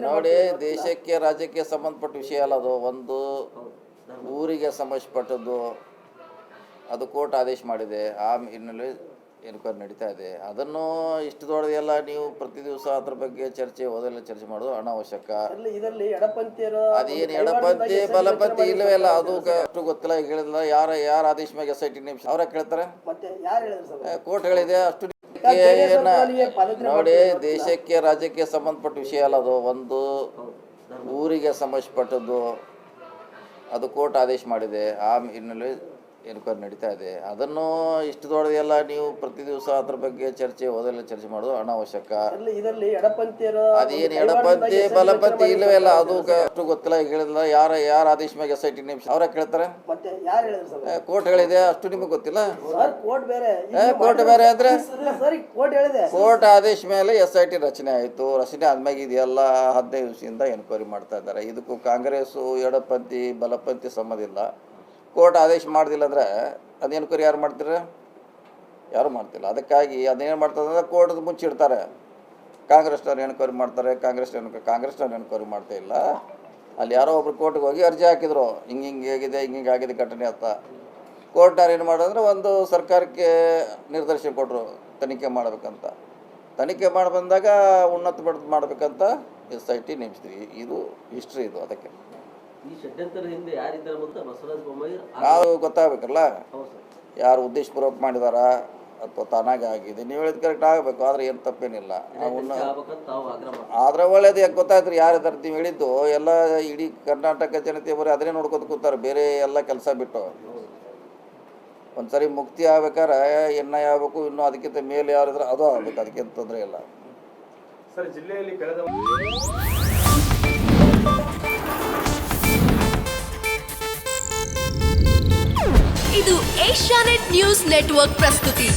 ನೋಡಿ, ದೇಶಕ್ಕೆ ರಾಜ್ಯಕ್ಕೆ ಸಂಬಂಧಪಟ್ಟ ವಿಷಯ ಅಲ್ಲ ಅದು. ಒಂದು ಊರಿಗೆ ಸಂಬಂಧಪಟ್ಟದ್ದು, ಅದು ಕೋರ್ಟ್ ಆದೇಶ ಮಾಡಿದೆ. ಆ ಹಿನ್ನೆಲೆ ಎನ್ಕ್ವೈರಿ ನಡೀತಾ ಇದೆ. ಅದನ್ನು ಇಷ್ಟು ದೊಡ್ಡದೆಲ್ಲ ನೀವು ಪ್ರತಿ ದಿವಸ ಅದ್ರ ಬಗ್ಗೆ ಓದೆಲ್ಲ ಚರ್ಚೆ ಮಾಡೋದು ಅನಾವಶ್ಯಕ. ಅದೇನು ಎಡಪಂಥಿ ಬಲಪಂಥಿ ಇಲ್ಲವೇ ಇಲ್ಲ, ಅದು ಅಷ್ಟು ಗೊತ್ತಿಲ್ಲ. ಈಗ ಹೇಳಿಲ್ಲ ಯಾರ ಆದೇಶ ಮೇಲೆ SIT ನೇಮಿಸಿ ಅವರ ಕೇಳ್ತಾರೆ, ಕೋರ್ಟ್ ಹೇಳಿದೆ ಅಷ್ಟು. ನೋಡಿ, ದೇಶಕ್ಕೆ ರಾಜ್ಯಕ್ಕೆ ಸಂಬಂಧಪಟ್ಟ ವಿಷಯ ಅಲ್ಲ ಅದು. ಒಂದು ಊರಿಗೆ ಸಂಬಂಧಪಟ್ಟದ್ದು, ಅದು ಕೋರ್ಟ್ ಆದೇಶ ಮಾಡಿದೆ. ಆ ಹಿನ್ನೆಲೆ ಎನ್ಕ್ವೈರಿ ನಡೀತಾ ಇದೆ. ಅದನ್ನು ಇಷ್ಟು ದೊಡ್ಡದೆಲ್ಲ ನೀವು ಪ್ರತಿ ದಿವಸ ಅದ್ರ ಬಗ್ಗೆ ಓದೆಲ್ಲ ಚರ್ಚೆ ಮಾಡೋದು ಅನಾವಶ್ಯಕ. ಅದೇನು ಎಡಪಂಥಿ ಬಲಪಂಥಿ ಇಲ್ಲವೇ ಇಲ್ಲ, ಅದು ಅಷ್ಟು ಗೊತ್ತಿಲ್ಲ. ಈಗ ಹೇಳಿಲ್ಲ ಯಾರ ಆದೇಶ ಮೇಲೆ SIT ನೇಮಿಸಿ ಅವರ ಕೇಳ್ತಾರೆ, ಕೋರ್ಟ್ ಹೇಳಿದೆ ಅಷ್ಟು ನಿಮಗೆ ಗೊತ್ತಿಲ್ಲ. ಕೋರ್ಟ್ ಬೇರೆ ಅಂದ್ರೆ ಕೋರ್ಟ್ ಆದೇಶ ಮೇಲೆ SIT ರಚನೆ ಆಯಿತು. ರಚನೆ ಆದ್ಮೇಲೆ ಇದೆಲ್ಲ 15 ದಿವಸದಿಂದ ಎನ್ಕ್ವೈರಿ ಮಾಡ್ತಾ ಇದ್ದಾರೆ. ಇದಕ್ಕೂ ಕಾಂಗ್ರೆಸ್ಸು ಎಡಪಂಥಿ ಬಲಪಂಥಿ ಸಂಬಂಧ ಇಲ್ಲ. ಕೋರ್ಟ್ ಆದೇಶ ಮಾಡ್ದಿಲ್ಲ ಅಂದರೆ ಅದು ಎನ್ಕ್ವೈರಿ ಯಾರು ಮಾಡ್ತೀರ? ಯಾರು ಮಾಡ್ತಿಲ್ಲ. ಅದಕ್ಕಾಗಿ ಅದೇನು ಮಾಡ್ತಾರೆ ಅಂದರೆ ಕೋರ್ಟ್ದು ಮುಚ್ಚಿಡ್ತಾರೆ. ಕಾಂಗ್ರೆಸ್ನವ್ರು ಎನ್ಕ್ವೈರಿ ಮಾಡ್ತಾರೆ, ಕಾಂಗ್ರೆಸ್ನವ್ರು ಎನ್ಕ್ವೈರಿ ಮಾಡ್ತಾ ಇಲ್ಲ. ಅಲ್ಲಿ ಯಾರೋ ಒಬ್ರು ಕೋರ್ಟ್ಗೆ ಹೋಗಿ ಅರ್ಜಿ ಹಾಕಿದ್ರು, ಹಿಂಗೆ ಆಗಿದೆ ಘಟನೆ ಅಂತ. ಕೋರ್ಟ್ನವ್ರು ಏನು ಮಾಡೋದಂದ್ರೆ ಒಂದು ಸರ್ಕಾರಕ್ಕೆ ನಿರ್ದೇಶನ ಕೊಟ್ಟರು ತನಿಖೆ ಮಾಡಬೇಕಂತ. ತನಿಖೆ ಮಾಡಿ ಬಂದಾಗ ಉನ್ನತ ಮಟ್ಟದ ಮಾಡಬೇಕಂತ SIT ನೇಮಿಸ್ತೀವಿ. ಇದು ಹಿಸ್ಟ್ರಿ ಇದು. ಅದಕ್ಕೆ ನಾವು ಗೊತ್ತಾಗಬೇಕಲ್ಲ, ಯಾರು ಉದ್ದೇಶಪೂರ್ವಕ ಮಾಡಿದಾರ ಅಥವಾ ತಾನಾಗೆ ಆಗಿದೆ. ನೀವು ಹೇಳಿದ ಕರೆಕ್ಟ್ ಆಗಬೇಕು, ಆದರೆ ಏನು ತಪ್ಪೇನಿಲ್ಲ. ಆದರೆ ಒಳ್ಳೇದು. ಯಾಕೆ ಗೊತ್ತಾಯ್ತು ಯಾರಿದ್ದಾರೆ ನೀವು ಹೇಳಿದ್ದು? ಎಲ್ಲ ಇಡೀ ಕರ್ನಾಟಕ ಜನತೆ ಬರೀ ಅದನ್ನೇ ನೋಡ್ಕೊತ ಕೂತಾರೆ, ಬೇರೆ ಎಲ್ಲ ಕೆಲಸ ಬಿಟ್ಟು. ಒಂದ್ಸರಿ ಮುಕ್ತಿ ಆಗ್ಬೇಕಾದ್ರೆ NIA ಆಗಬೇಕು, ಇನ್ನೂ ಅದಕ್ಕಿಂತ ಮೇಲೆ ಯಾರಿದ್ರೆ ಅದು ಆಗಬೇಕು, ಅದಕ್ಕೇನು ತೊಂದರೆ ಇಲ್ಲ. ಸರ್, ಜಿಲ್ಲೆಯಲ್ಲಿ ಇದು ಏಷ್ಯಾನೆಟ್ ನ್ಯೂಸ್ ನೆಟ್ವರ್ಕ್ ಪ್ರಸ್ತುತಿ.